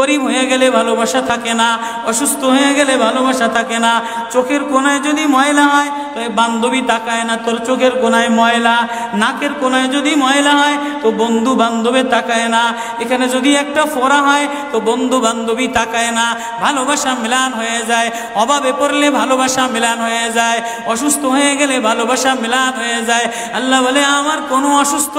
গরিব হয়ে গেলে ভালোবাসা থাকে না, অসুস্থ হয়ে গেলে ভালোবাসা থাকে না। চোখের কোণায় যদি ময়লা হয় তো বান্ধবী তাকায় না তোর চোখের কোণায় ময়লা, নাকের কোণায় যদি ময়লা হয় তো বন্ধু বান্ধবে তাকায় না, এখানে যদি একটা ফোড়া হয় তো বন্ধু বান্ধবী তাকায় না। ভালোবাসা মিলান হয়ে যায়, অভাবে পড়লে ভালোবাসা মিলান হয়ে যায়, অসুস্থ হয়ে গেলে ভালোবাসা মিলান হয়ে যায়। আল্লাহ বলে আমার কোনো অসুস্থ,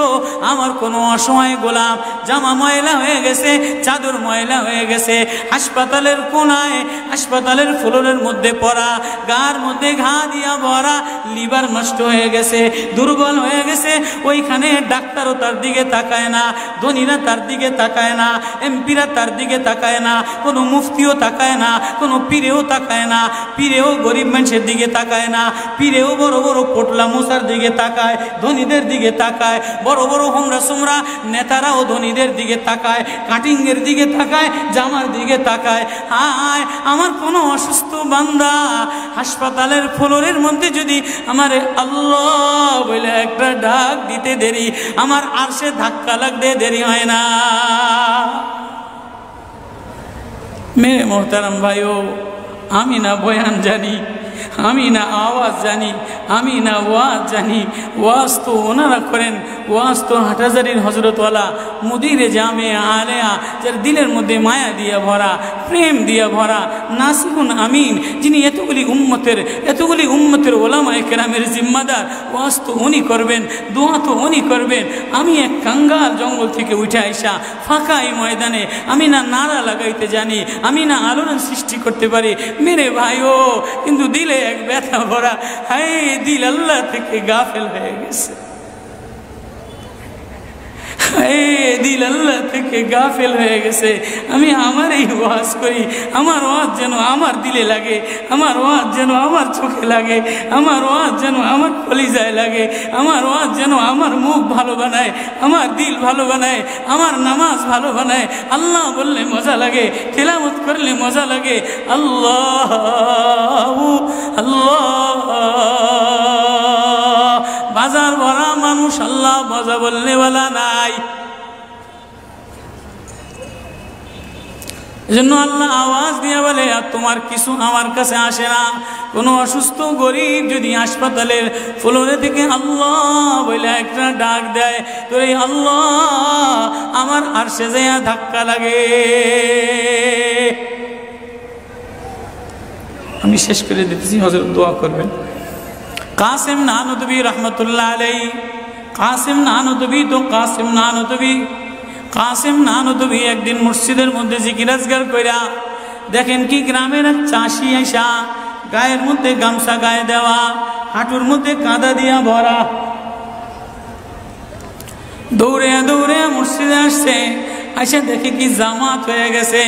আমার কোনো অসহায় গোলাম জামা ময়লা হয়ে গেছে, চাদর ময়লা হয়ে গেছে, হাসপাতালের কোণায় হাসপাতালের ফ্লোরের মধ্যে পড়া, গার মধ্যে ঘা দিয়া ভরা, লিভার নষ্ট হয়ে গেছে, দুর্বল হয়ে গেছে, ওইখানে ডাক্তারও তার দিকে তাকায় না, ধনীরা তার দিকে তাকায় না, এমপিরা তার দিকে তাকায় না, কোনো মুফতিও তাকায় না, কোনো পীরেও তাকায় না, পীরেও গরিব মানুষের দিকে তাকায় না, পীরেও বড় বড় পোটলা মোসার দিকে তাকায়, ধনীদের দিকে তাকায়, বড় বড় হোমরা সোমরা নেতারাও ধনীদের দিকে তাকায়, কাটিংয়ের দিকে তাকায়, জামার দিকে তাকায়। হায় আমার কোনো অসুস্থ বান্দা হাসপাতালের ফ্লোরের মধ্যে যদি আমার আল্লাহ বলে একটা ডাক দিতে দেরি, আমার আরশে ধাক্কা লাগতে দেরি হয় না। মেরে মোহতারাম ভাইও, আমি না বয়ান জানি, আমি না আওয়াজ জানি, আমি না ওয়াজ জানি, ওয়াজ তো ওনারা করেন, ওয়াজ তো হাটহাজারির হজরতওয়ালা মুদিরে জামে আলেয়া, যার দিলের মধ্যে মায়া দিয়া ভরা, প্রেম দিয়া ভরা, নাসিহুন আমিন, যিনি এতগুলি উম্মতের ওলামায়ে কেরামের জিম্মাদার, ওয়াজ তো উনি করবেন, দোয়া তো উনি করবেন। আমি এক কাঙ্গাল জঙ্গল থেকে উঠে আইসা ফাঁকা এই ময়দানে আমি না নারা লাগাইতে জানি, আমি না আলোড়ন সৃষ্টি করতে পারি। মেরে ভাইও, কিন্তু দিলে এক ব্যথা ভরা, হায় দিল আল্লাহ থেকে গাফেল হয়ে গেছে, দিল আল্লাহ থেকে গাফেল হয়ে গেছে। আমি আমার এই ওয়াজ করি, আমার ওয়াজ যেন আমার দিলে লাগে, আমার ওয়াজ যেন আমার চোখে লাগে, আমার ওয়াজ যেন আমার কলিজায় লাগে, আমার ওয়াজ যেন আমার মুখ ভালো বানায়, আমার দিল ভালো বানায়, আমার নামাজ ভালো বানায়। আল্লাহ বললে মজা লাগে, তেলাওয়াত করলে মজা লাগে। আল্লাহ আল্লাহ, বাজার ভরা মানুষ, আল্লাহ মজা বললে বলা নাই। এজন্য আল্লাহ আওয়াজ দিয়ে বলে, আর তোমার কিছু আমার কাছে আসে না। কোনো অসুস্থ গরিব যদি হাসপাতালের ফ্লোরে থেকে আল্লাহ বলে একটা ডাক দেয়, তো এই আল্লাহ আমার আরশে যাইয়া ধাক্কা লাগে। আমি শেষ করে দিতেছি, হযরত দোয়া করবেন। কাসিম নানুতুবি রহমতুল্লাহ আলাইহি, কাসিম নানুতুবি তো কাসিম নানুতুবি একদিন মসজিদের মধ্যে জিকির আজগার কইরা দেখেন কি গ্রামের এক চাষি আইসা গায়ের মধ্যে গামছা গায়ে দেওয়া, হাঁটুর মধ্যে কাদা দিয়া ভরা, দৌড়ে দৌড়ে মসজিদে আসছে। আইসা দেখে কি জামাত হয়ে গেছে,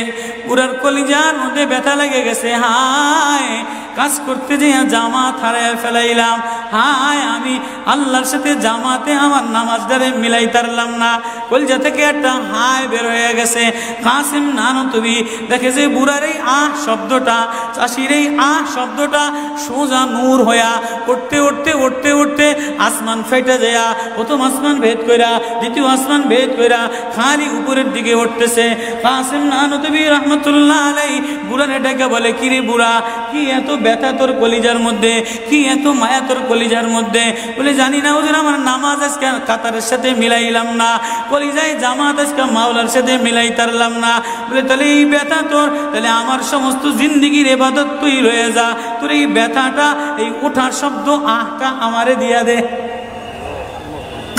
পুরার কলিজার মধ্যে ব্যথা লেগে গেছে। হায়, কাজ করতে যে জামাত হারায় ফেলাইলাম, হায় আমি আল্লাহর সাথে জামাতে আমার নামাজদারে মিলাই তারলাম না। কলিজা থেকে একটা হায় বের হয়ে গেছে। কাসিম নানুতুবি দেখে যে বুড়ার এই আহ শব্দটা, চাষির এই আহ শব্দটা সোজা নূর হইয়া উঠতে উঠতে উঠতে উঠতে আসমান ফেটে যায়া প্রথম আসমান ভেদ কইরা দ্বিতীয় আসমান ভেদ কইরা খালি উপরের দিকে উঠতেছে। কাসিম নানুতুবি রহমতুল্লাহ আলাইহি বুড়ারে ডেকে বলে, কিরে বুড়া, কি এত ব্যথা তোর কলিজার মধ্যে, কি এত মায়া তোর কলিজার মধ্যে? বলে জানি না হুজুর, আমার নামাজ আজকে কাতারের সাথে মিলাইলাম না, কলিজায় জামাত আজকে মাওলার সাথে মিলাই তারলাম না। বলে তাহলে এই ব্যথা তোর, তাহলে আমার সমস্ত জিন্দিগির ইবাদত তুই রয়ে যা, তোর এই ব্যথাটা, এই ওঠার শব্দ আহটা আমারে দিয়া দে।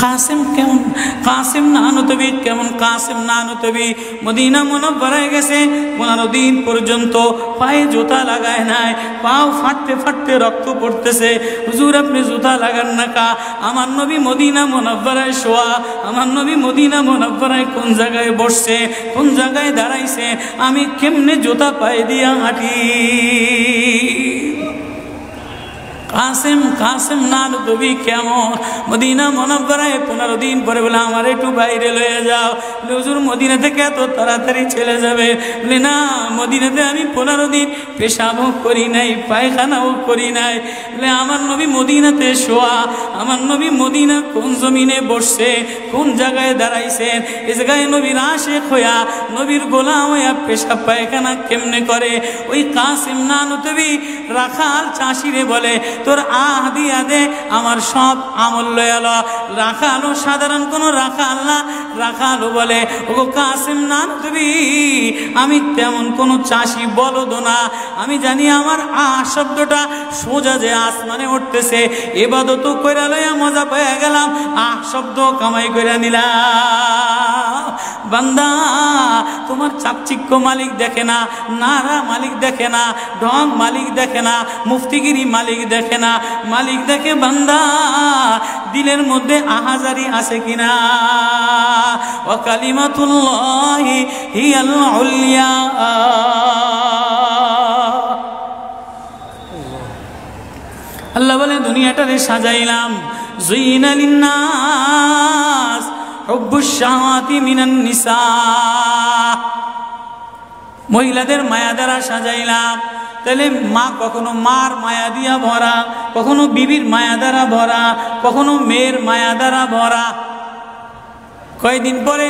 কাসিম কেমন, কাসিম নানুতুবি কেমন? কাসিম নানুতুবি মদিনা মুনাওয়ারায় গেছে, 15 দিন পর্যন্ত পায়ে জুতা লাগায় নাই, পাও ফাটতে ফাটতে রক্ত পড়তেছে। হুজুর আপনি জুতা লাগান না কা? আমার নবী মদিনা মুনাওয়ারায় শোয়া, আমার নবী মদিনা মুনাওয়ারায় কোন জায়গায় বসছে, কোন জায়গায় দাঁড়াইছে, আমি কেমনে জুতা পায়ে দিয়া হাঁটি? কাসিম, কাসিম নানুতুবি কেমন? মদিনা মুনাওয়ারায় 15 দিন পরে বলে আমার একটু বাইরে লয়ে যাও। হুজুর মদিনা থেকে এত তাড়াতাড়ি চলে যাবে? বলে না, মদিনাতে আমি 15 দিন পেশাবও করি নাই, পায়খানাও করি নাই। বলে আমার নবী মদিনাতে শোয়া, আমার নবী মদিনা কোন জমিনে বসছে, কোন জায়গায় দাঁড়াইছেন, এই জায়গায় নবীর আশিক হইয়া, নবীর গোলাম হইয়া পেশাব পায়খানা কেমনে করে? ওই কাসিম নানুতবি রাখাল চাষিরে বলে, তোর আহ দিয়া দে, আমার সব আমল লয়ে এলো। রাখালও সাধারণ কোনো রাখাল না, রাখালও বলে, ও কাসিম নানুতবি আমি তেমন কোনো চাষি বলদ না, আমি জানি আমার আহ শব্দটা সোজা যে আসমানে উঠতেছে, ইবাদত কইরা লইয়া মজা পেয়ে গেলাম, আহ শব্দ কামাই কইরা নিলাম। বান্দা, তোমার চাকচিক্য মালিক দেখে না, নারা মালিক দেখে না, ঢং মালিক দেখে না, মুফতিগিরি মালিক দেখে না, মালিক দেখে বান্দা দিলের মধ্যে আহাজারি আছে কিনা। ওয়া কালিমাতুল্লাহি হিয়াল উলিয়া। আল্লাহ বলে দুনিয়াটারে সাজাইলাম, যুইনা লিন্নাস হুব্বুশ শাহাওয়াতি মিনান নিসা, মহিলাদের মায়া দ্বারা সাজাইলাম। তাহলে মা কখনো মার মায়া দিয়া ভরা, কখনো বিবির মায়া দ্বারা ভরা, কখনো মেয়ের মায়া দ্বারা ভরা। কয়েকদিন পরে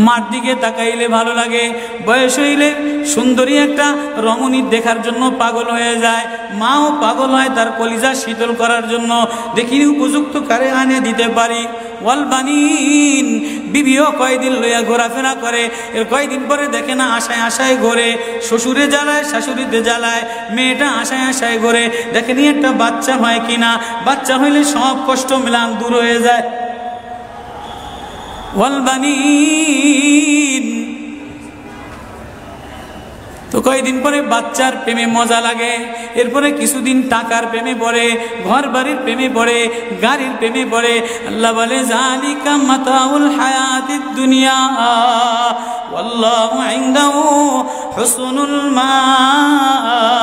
মার দিকে তাকাইলে ভালো লাগে, বয়স হইলে সুন্দরী একটা রমণী দেখার জন্য পাগল হয়ে যায়, মাও পাগল হয় তার কলিজা শীতল করার জন্য, দেখি উপযুক্ত কারে আনে দিতে পারি। ওয়াল বানিন, বিবিও কয়দিন লইয়া ঘোরাফেরা করে, এর কয়দিন পরে দেখে না আশায় আশায় ঘোরে, শ্বশুরে জ্বালায় শাশুড়িতে জ্বালায়, মেয়েটা আশায় আশায় ঘোরে, দেখেনি একটা বাচ্চা হয় কিনা, বাচ্চা হইলে সব কষ্ট মিলান দূর হয়ে যায়। ওয়াল বানিন, তো কয়েকদিন পরে বাচ্চার প্রেমে মজা লাগে, এরপরে কিছুদিন টাকার প্রেমে পড়ে, ঘর বাড়ির প্রেমে পড়ে, গাড়ির প্রেমে পড়ে। আল্লাহ বলে যালিকা মাতাউল হায়াতিদ দুনিয়া ওয়াল্লাহু ইনদাহু হুসনুল মাআব।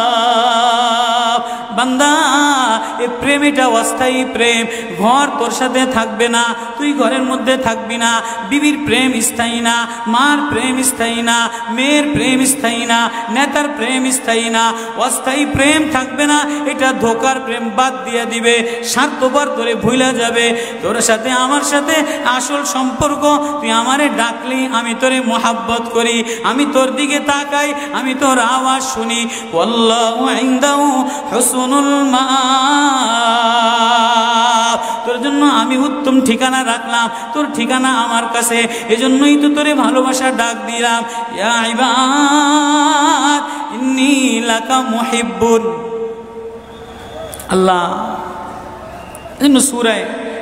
বান্দা, এই প্রেম এটা অস্থায়ী প্রেম, ঘর তোর সাথে থাকবে না, তুই ঘরের মধ্যে থাকবি না, বিবির প্রেম স্থায়ী না, মার প্রেম স্থায়ী না, মেয়ের প্রেম স্থায়ী না, নেতার প্রেম স্থায়ী না, অস্থায়ী প্রেম থাকবে না। এটা ধোকার প্রেম বাদ দিয়ে দিবে, স্বার্থপর তোরে ভুলা যাবে। তোর সাথে আমার সাথে আসল সম্পর্ক, তুই আমারে ডাকলি আমি তোরে মোহাব্বত করি, আমি তোর দিকে তাকাই, আমি তোর আওয়াজ শুনি। আল্লাহু ইনদাহু হুসনুল মাআব, তোর জন্য আমি উত্তম ঠিকানা রাখলাম, তোর ঠিকানা আমার কাছে, এজন্যই তো তোরে ভালোবাসা ডাক দিলাম। ইয়া ইবাদ ইন্নী লাকা মুহিব্বুন। আল্লাহ এজন্য সূরা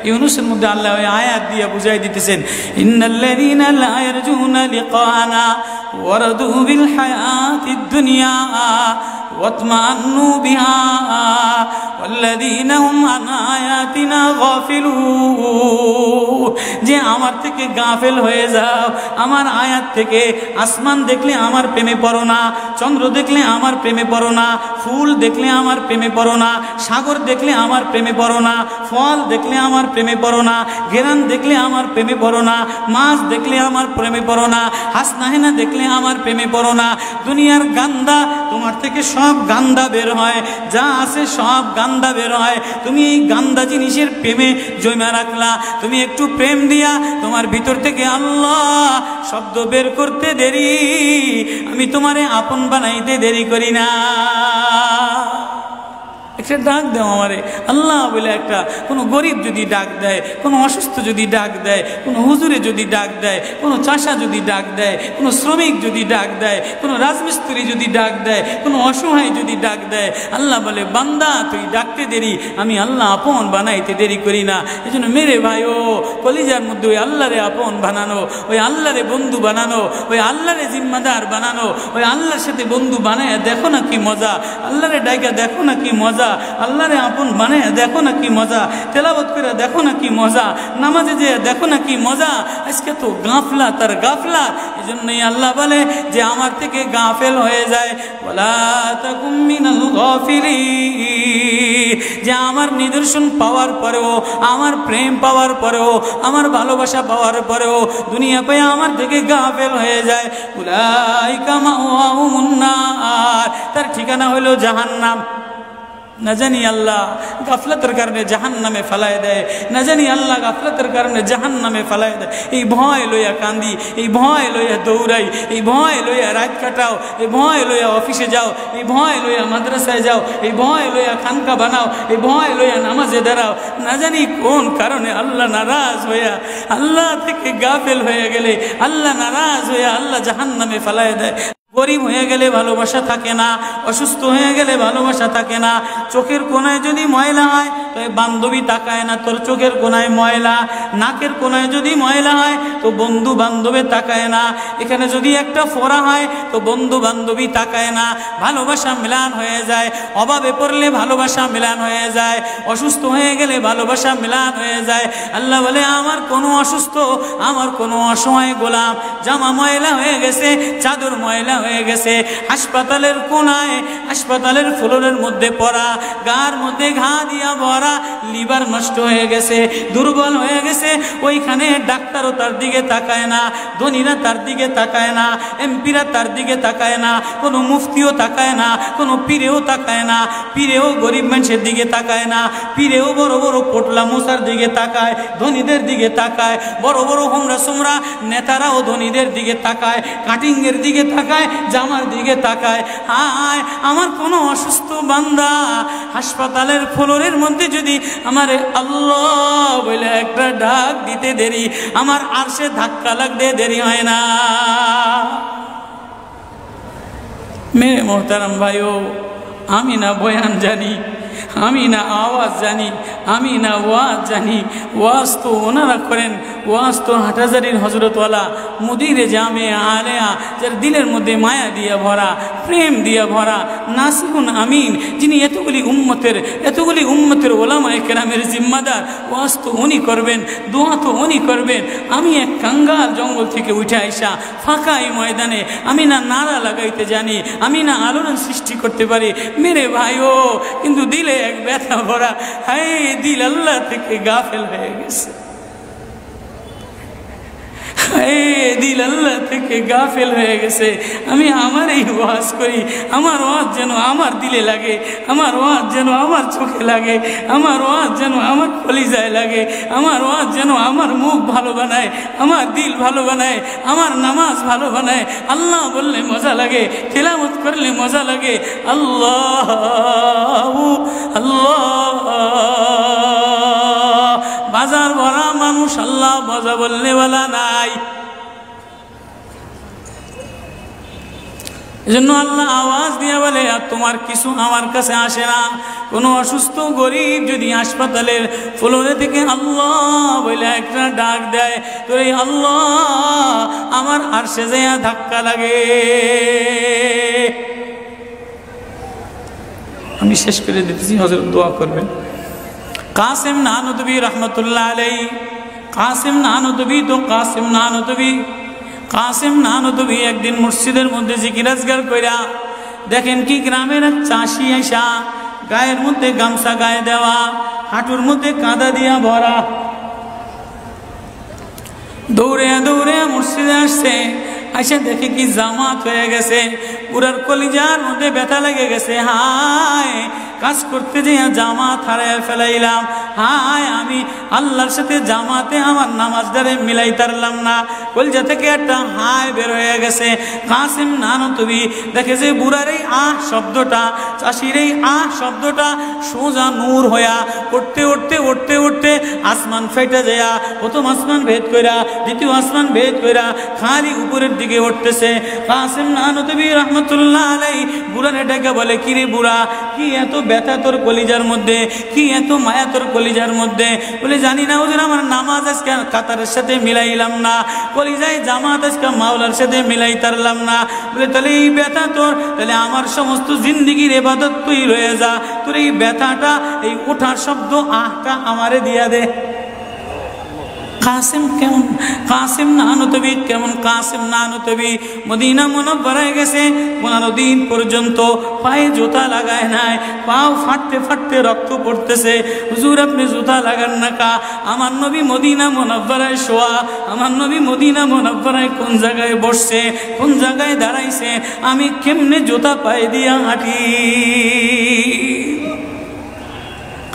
ইউনূসের মধ্যে আল্লাহ ওই আয়াত দিয়ে বুঝাই দিতেছেন, ইন্নাল্লাযীনা লা ইয়ারজুনা লিকানা ওয়ারাদু বিল হায়াতিদ দুনিয়া ওয়াতমান্নু বিহা ওয়াল্লাযীনা হুম আন আয়াতিনা গাফিলুন। যে আমার থেকে গাফেল হয়ে যাও, আমার আয়াত থেকে। আসমান দেখলে আমার প্রেমে পড়ো না, চন্দ্র দেখলে আমার প্রেমে পড়ো না, ফুল দেখলে আমার প্রেমে পড়ো না, সাগর দেখলে আমার প্রেমে পড়ো না, ফল দেখলে আমার প্রেমে পড়ো না, ঘেরান দেখলে আমার প্রেমে পড়ো না, মাছ দেখলে আমার প্রেমে পড়ো না, হাসনাহেনা দেখলে আমার প্রেমে পড়ো না। দুনিয়ার গান্দা, তোমার থেকে সব গান্দা বের হয়, যা আছে সব গান্দা বের হয়। তুমি এই গান্দা জিনিসের প্রেমে জমা রাখলা, তুমি একটু প্রেম দিয়া তোমার ভিতর থেকে আল্লাহ শব্দ বের করতে দেরি, আমি তোমারে আপন বানাইতে দেরি করি না। একটা ডাক দেও আমারে আল্লাহ বলে, একটা কোনো গরিব যদি ডাক দেয়, কোনো অসুস্থ যদি ডাক দেয়, কোনো হুজুরে যদি ডাক দেয়, কোনো চাষা যদি ডাক দেয়, কোনো শ্রমিক যদি ডাক দেয়, কোনো রাজমিস্ত্রি যদি ডাক দেয়, কোনো অসহায় যদি ডাক দেয়, আল্লাহ বলে বান্দা তুই ডাকতে দেরি, আমি আল্লাহ আপন বানাইতে দেরি করি না। এই জন্য মেরে ভাই ও কলিজার মধ্যে ওই আল্লাহরে আপন বানানো, ওই আল্লাহরে বন্ধু বানানো, ওই আল্লাহরে জিম্মাদার বানানো, ওই আল্লাহর সাথে বন্ধু বানায় দেখো না কি মজা, আল্লাহরে ডাইকা দেখো না কি মজা। আল্লাহরে আপন বানায় দেখো না কি মজা, তেলাওয়াত করে দেখো না কি মজা, নামাজে যে দেখো না কি মজা। আজকে তো গাফলাত আর গাফলাত। এজন্যই আল্লাহ বলে যে আমার থেকে গাফেল হয়ে যায়, ওয়ালা তাকুম মিনাল গাফিলিন, যে আমার নিদর্শন পাওয়ার পরেও, আমার প্রেম পাওয়ার পরেও, আমার ভালোবাসা পাওয়ার পরেও দুনিয়া পেয়ে আমার থেকে গাফেল হয়ে যায়। উলাইকা মাওয়াহুমুন নার, তার ঠিকানা হলো জাহান্নাম। না জানি আল্লাহ গাফলতের কারণে জাহান্নামে ফেলায় দেয়, না জানি আল্লাহ গাফলতের কারণে জাহান্নামে ফেলায় দেয়। এই ভয় লইয়া কান্দি, এই ভয় লইয়া দৌড়াই, এই ভয় লইয়া রাত কাটাও, এই ভয় লইয়া অফিসে যাও, এই ভয় লইয়া মাদ্রাসায় যাও, এই ভয় লইয়া খানকা বানাও, এই ভয় লইয়া নামাজে দাঁড়াও। না জানি কোন কারণে আল্লাহ নারাজ হইয়া, আল্লাহ থেকে গাফেল হয়ে গেলে আল্লাহ নারাজ হইয়া আল্লাহ জাহান্নামে ফেলায় দেয়। গরিব হয়ে গেলে ভালোবাসা থাকে না, অসুস্থ হয়ে গেলে ভালোবাসা থাকে না। চোখের কোনায় যদি ময়লা হয় তো বান্ধবী তাকায় না তোর চোখের কোনায় ময়লা, নাকের কোনায় যদি ময়লা হয় তো বন্ধু বান্ধবে তাকায় না, এখানে যদি একটা ফোড়া হয় তো বন্ধু বান্ধবী তাকায় না। ভালোবাসা মিলান হয়ে যায়, অভাবে পড়লে ভালোবাসা মিলান হয়ে যায়, অসুস্থ হয়ে গেলে ভালোবাসা মিলান হয়ে যায়। আল্লাহ বলে আমার কোনো অসুস্থ, আমার কোনো অসহায় গোলাম জামা ময়লা হয়ে গেছে, চাদর ময়লা হয়ে গেছে, হাসপাতালের কোনায়, হাসপাতালের ফ্লোরের মধ্যে পড়া, গার মধ্যে ঘা দিয়া ভরা, লিভার নষ্ট হয়ে গেছে, দুর্বল হয়ে গেছে, ওইখানে ডাক্তারও তার দিকে তাকায় না, ধনীরা তার দিকে তাকায় না, এমপিরা তার দিকে তাকায় না, কোনো মুফতিও তাকায় না, কোনো পীরেও তাকায় না, পীরেও গরিব মানুষের দিকে তাকায় না, পীরেও বড় বড় পোটলা মশার দিকে তাকায়, ধনীদের দিকে তাকায়, বড় বড় হোমরা সোমরা নেতারাও ধনীদের দিকে তাকায়, কাটিংয়ের দিকে তাকায়, জামার দিকে তাকায়। হায় আমার কোনো অসুস্থ বান্দা হাসপাতালের ফ্লোরের মধ্যে যদি আমার আল্লাহ বলে একটা ডাক দিতে দেরি, আমার আরশে ধাক্কা লাগতে দেরি হয় না। মেরে মোহতারাম ভাইও, আমি না বয়ান জানি, আমি না আওয়াজ জানি, আমি না ওয়াজ জানি, ওয়াজ তো ওনারা করেন, ওয়াজ তো হাটহাজারির হজরতওয়ালা মুদিরে জামে আলেয়া, যার দিলের মধ্যে মায়া দিয়া ভরা, প্রেম দিয়া ভরা, নাসিহুন আমিন, যিনি এতগুলি উম্মতের ওলামায়ে কেরামের জিম্মাদার। ওয়াজ তো উনি করবেন, দোয়া তো উনি করবেন। আমি এক কাঙ্গাল জঙ্গল থেকে উঠে আইসা ফাঁকা এই ময়দানে আমি না নারা লাগাইতে জানি, আমি না আলোড়ন সৃষ্টি করতে পারি মেরে ভাইও, কিন্তু দিলে এক ব্যথা ভরা। হায় দিল আল্লাহ থেকে গাফেল হয়ে গেছে, দিল আল্লাহ থেকে গাফেল হয়ে গেছে। আমি আমার এই ওয়াজ করি, আমার ওয়াজ যেন আমার দিলে লাগে, আমার ওয়াজ যেন আমার চোখে লাগে, আমার ওয়াজ যেন আমার কলিজায় লাগে, আমার ওয়াজ যেন আমার মুখ ভালো বানায়, আমার দিল ভালো বানায়, আমার নামাজ ভালো বানায়। আল্লাহ বললে মজা লাগে, তিলাওয়াত করলে মজা লাগে। আল্লাহ আল্লাহ, বাজার ভরা মানুষ, আল্লাহ মজা বললে বলা নাই। এজন্য আল্লাহ আওয়াজ দিয়ে বলে আর তোমার কিছু আমার কাছে আসে না। কোনো অসুস্থ গরিব যদি হাসপাতালের ফ্লোরে থেকে আল্লাহ বলে একটা ডাক দেয়, তো এই আল্লাহ আমার আরশে যাইয়া ধাক্কা লাগে। আমি শেষ করে দিতেছি, হযরত দোয়া করবেন। কাসিম নানুতুবি রহমতুল্লাহ আলাইহি, কাসিম নানুতুবি তো কাসিম নানুতুবি, কাসিম নানুতুবি একদিন মসজিদের মধ্যে জিকির আজগার কইরা দেখেন কি গ্রামের এক চাষি আইসা গায়ের মধ্যে গামছা গায়ে দেওয়া, হাঁটুর মধ্যে কাদা দিয়া ভরা, দৌড়ে দৌড়ে মসজিদে আসছে। আইসা দেখে কি জামাত হয়ে গেছে, পুরার কলিজার মধ্যে ব্যথা লেগে গেছে। হায় কাজ করতে যে জামাত হারায় ফেলাইলাম, হায় আমি আল্লাহর সাথে জামাতে আমার নামাজদারে মিলাই তারলাম না। কলিজা থেকে একটা হায় বের হয়ে গেছে। কাসিম নানুতুবি দেখে যে বুড়ার এই আহ শব্দটা, চাষির এই আহ শব্দটা সোজা নূর হইয়া উঠতে উঠতে উঠতে উঠতে আসমান ফেটে যায়, প্রথম আসমান ভেদ কইরা দ্বিতীয় আসমান ভেদ কইরা খালি উপরের দিকে উঠতেছে। কাসিম নানুতুবি রহমত রহমতুল্লাহ আলাইহি বুড়ারে ডেকে বলে, কিরে বুড়া, কি এত ব্যথা তোর কলিজার মধ্যে, কি এত মায়া তোর কলিজার মধ্যে? বলে, জানি না হুজুর, আমার নামাজ আজকে কাতারের সাথে মিলাইলাম না, কলিজায় জামাত আজকে মাওলার সাথে মিলাই তারলাম না। বলে, তাহলে এই ব্যথা তোর, তাহলে আমার সমস্ত জিন্দিগির ইবাদত তুই রয়ে যা, তোর এই ব্যথাটা, এই ওঠার শব্দ আহটা আমারে দিয়া দে। কাসেম কেমন, কাসেম নানুতবি কেমন, কাসেম নানুতবি মদিনা মুনাওয়ারায় গেছে, 15 দিন পর্যন্ত পায়ে জুতা লাগায় নাই, পাও ফাটতে ফাটতে রক্ত পড়তেছে। হুজুর আপনি জুতা লাগান না কা? আমার নবী মদিনা মুনাওয়ারায় শোয়া, আমার নবী মদিনা মুনাওয়ারায় কোন জায়গায় বসছে, কোন জায়গায় দাঁড়াইছে, আমি কেমনে জুতা পায়ে দিয়া হাঁটি?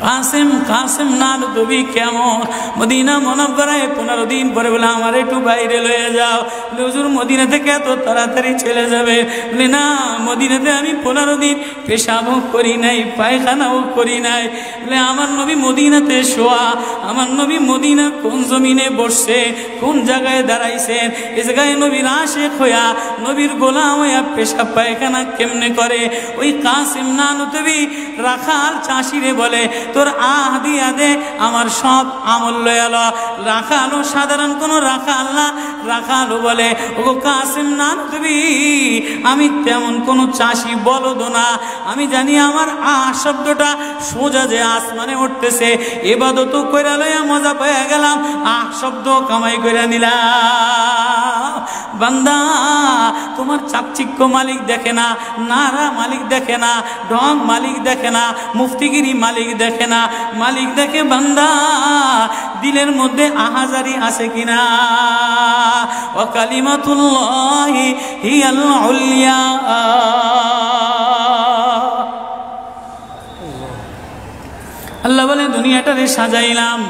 কাসেম, কাসেম নানুতবি কেমন মদিনা মুনাওয়ারায় 15 দিন পরে বলে, আমার একটু বাইরে লয়ে যাও। বলে, হুজুর মদিনা থেকে এত তাড়াতাড়ি চলে যাবে? বলে, না, মদিনাতে আমি 15 দিন পেশাবও করি নাই, পায়খানাও করি নাই। বলে, আমার নবী মদিনাতে শোয়া, আমার নবী মদিনা কোন জমিনে বসছে, কোন জায়গায় দাঁড়াইছেন, এই জায়গায় নবীর আশিক হইয়া, নবীর গোলাম হইয়া পেশাব পায়খানা কেমনে করে? ওই কাসেম নানুতবি রাখাল চাষিরে বলে, তোর আহ দিয়া দে, আমার সব আমল লয়ালো। রাখালো সাধারণ কোন রাখাল না, রাখালো বলে, ও কাসেম নানুতবি, আমি তেমন কোন চাষি বলদ না, আমি জানি আমার আহ শব্দটা সোজা যে আসমানে উঠতেছে, ইবাদত কইরা লইয়া মজা পেয়ে গেলাম, আহ শব্দ কামাই কইরা নিলাম। বান্দা, তোমার চাকচিক্য মালিক দেখে না, নারা মালিক দেখে না, ঢং মালিক দেখে না, মুফতিগিরি মালিক দেখে না, মালিক দেখে বান্দা দিলের মধ্যে আহাজারি আছে কিনা। ওয়া কালিমাতুল্লাহি হিয়াল উলিয়া। আল্লাহ বলে, দুনিয়াটারে সাজাইলাম,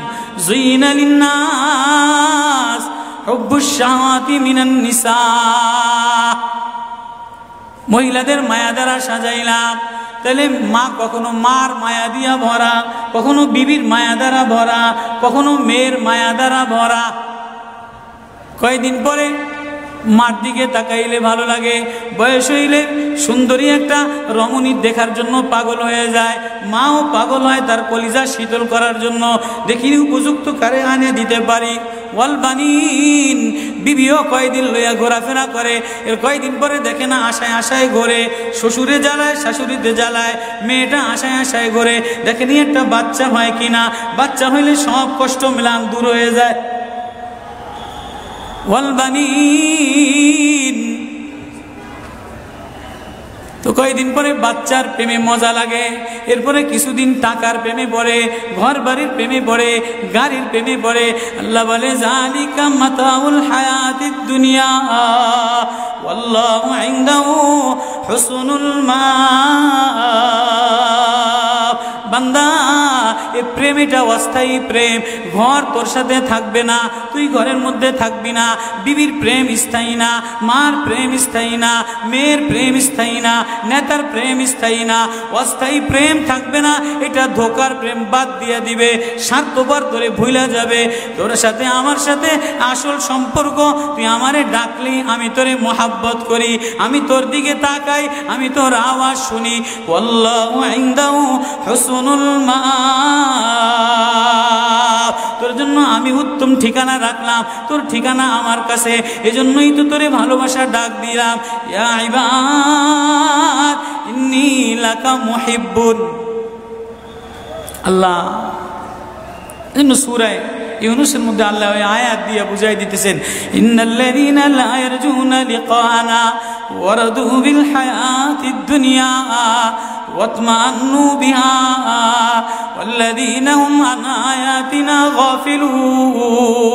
যুইনা লিন্নাস হুব্বুশ শাহাওয়াতি মিনান নিসা, মহিলাদের মায়া দ্বারা সাজাইলাম। তাহলে মা কখনো মার মায়া দিয়া ভরা, কখনো বিবির মায়া দ্বারা ভরা, কখনো মেয়ের মায়া দ্বারা ভরা। কয়েকদিন পরে মার দিকে তাকাইলে ভালো লাগে, বয়স হইলে সুন্দরী একটা রমণী দেখার জন্য পাগল হয়ে যায়, মাও পাগল হয় তার কলিজা শীতল করার জন্য, দেখি উপযুক্ত কারে আনে দিতে পারি। ওয়াল বানিন, বিবিও কয়দিন লইয়া ঘোরাফেরা করে, এর কয়দিন পরে দেখে না আশায় আশায় ঘোরে, শ্বশুরে জ্বালায় শাশুড়িতে জ্বালায়, মেয়েটা আশায় আশায় ঘোরে, দেখেনি একটা বাচ্চা হয় কিনা, বাচ্চা হইলে সব কষ্ট মিলান দূর হয়ে যায়। ওয়াল বানিন, তো কয়েকদিন পরে বাচ্চার প্রেমে মজা লাগে, এরপরে কিছুদিন টাকার প্রেমে পড়ে, ঘর বাড়ির প্রেমে পড়ে, গাড়ির প্রেমে পড়ে। আল্লাহ বলে, যালিকা মাতাউল হায়াতিদ দুনিয়া ওয়াল্লাহু ইনদাহু হুসনুল মাআব। বান্দা, এই প্রেম এটা অস্থায়ী প্রেম, ঘর তোর সাথে থাকবে না, তুই ঘরের মধ্যে থাকবি না, বিবির প্রেম স্থায়ী না, মার প্রেম স্থায়ী না, মেয়ের প্রেম স্থায়ী না, নেতার প্রেম স্থায়ী না, অস্থায়ী প্রেম থাকবে না, এটা ধোকার প্রেম বাদ দিয়ে দিবে, স্বার্থপর তোরে ভুলা যাবে। তোর সাথে আমার সাথে আসল সম্পর্ক, তুই আমারে ডাকলি আমি তোরে মোহাব্বত করি, আমি তোর দিকে তাকাই, আমি তোর আওয়াজ শুনি। আল্লাহু ইনদাহু হুসনুল মাআব, তোর জন্য আমি উত্তম ঠিকানা রাখলাম, তোর ঠিকানা আমার কাছে, এজন্যই তো তোরে ভালোবাসা ডাক দিলাম। ইয়া ইবাদ ইন্নী লাকা মুহিব্বুন। আল্লাহ এজন্য সূরা ইউনূসের মধ্যে আল্লাহ ওই আয়াত দিয়ে বুঝাই দিতেছেন, ইন্নাল্লাযীনা লা ইয়ারজুনা লিকানা ওয়ারাদু বিল হায়াতিদ দুনিয়া ওয়াতমান্নু বিহা ওয়াল্লাযীনা হুম আন আয়াতিনা গাফিলুন।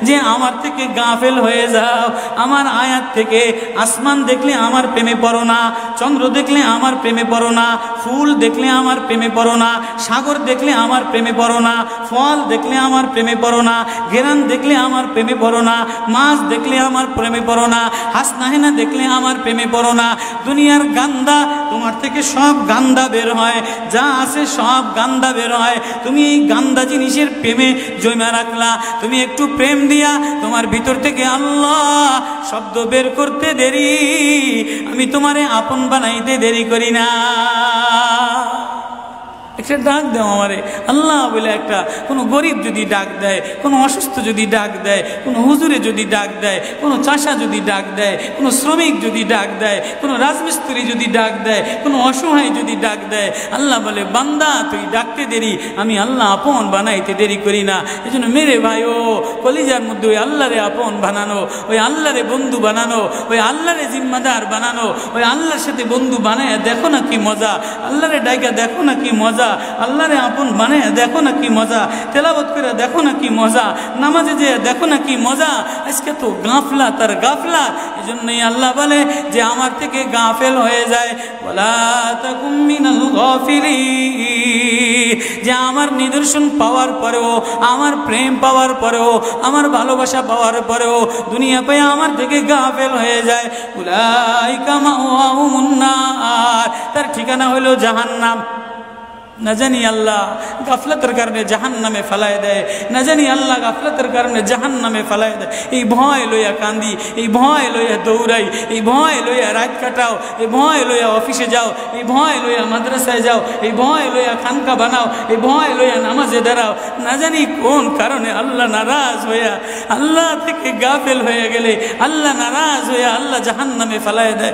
যে আমার থেকে গাফেল হয়ে যাও, আমার আয়াত থেকে। আসমান দেখলে আমার প্রেমে পড়ো না, চন্দ্র দেখলে আমার প্রেমে পড়ো না, ফুল দেখলে আমার প্রেমে পড়ো না, সাগর দেখলে আমার প্রেমে পড়ো না, ফল দেখলে আমার প্রেমে পড়ো না, ঘেরান দেখলে আমার প্রেমে পড়ো না, মাছ দেখলে আমার প্রেমে পড়ো না, হাসনাহেনা দেখলে আমার প্রেমে পড়ো না। দুনিয়ার গান্দা তোমার থেকে সব সব গান্দা বের হয়, যা আছে সব গান্দা বের হয়। তুমি এই গান্দা জিনিসের প্রেমে জমা রাখলা, তুমি একটু প্রেম দিয়া তোমার ভিতর থেকে আল্লাহ শব্দ বের করতে দেরি, আমি তোমারে আপন বানাইতে দেরি করি না। একটা ডাক দাও আমারে আল্লাহ বলে, একটা কোনো গরিব যদি ডাক দেয়, কোনো অসুস্থ যদি ডাক দেয়, কোনো হুজুরে যদি ডাক দেয়, কোনো চাষা যদি ডাক দেয়, কোনো শ্রমিক যদি ডাক দেয়, কোনো রাজমিস্ত্রি যদি ডাক দেয়, কোনো অসহায় যদি ডাক দেয়, আল্লাহ বলে বান্দা তুই ডাকতে দেরি, আমি আল্লাহ আপন বানাইতে দেরি করি না। এই জন্য মেরে ভাই ও কলিজার মধ্যে ওই আল্লাহরে আপন বানানো, ওই আল্লাহরে বন্ধু বানানো, ওই আল্লাহরে জিম্মাদার বানানো, ওই আল্লাহর সাথে বন্ধু বানায় দেখো না কি মজা, আল্লাহরে ডাইকা দেখো না কি মজা, আল্লাহরে আপন বানায় দেখো না কি মজা, তেলাওয়াত করে দেখো না কি মজা, নামাজে যে দেখো না কি মজা। আজকে তো গাফলা তার গাফলা। এই জন্যই আল্লাহ বলে যে আমার থেকে গাফেল হয়ে যায়, ওয়ালা তাকুম মিনাল গাফিলিন, যে আমার নিদর্শন পাওয়ার পরেও, আমার প্রেম পাওয়ার পরেও, আমার ভালোবাসা পাওয়ার পরেও দুনিয়া পেয়ে আমার থেকে গাফেল হয়ে যায়। উলাইকা মাওয়াহুমুন নার, তার ঠিকানা হলো জাহান্নাম। না জানি আল্লাহ গাফলতের কারণে জাহান্নামে ফেলায় দেয়, না জানি আল্লাহ গাফলতের কারণে জাহান্নামে ফেলায় দেয়। এই ভয় লইয়া কান্দি, এই ভয় লইয়া দৌড়াই, এই ভয় লইয়া রাত কাটাও, এই ভয় লইয়া অফিসে যাও, এই ভয় লইয়া মাদ্রাসায় যাও, এই ভয় লইয়া খানকা বানাও, এই ভয় লইয়া নামাজে দাঁড়াও। না জানি কোন কারণে আল্লাহ নারাজ হইয়া, আল্লাহ থেকে গাফেল হয়ে গেলে আল্লাহ নারাজ হইয়া আল্লাহ জাহান্নামে ফেলায় দেয়।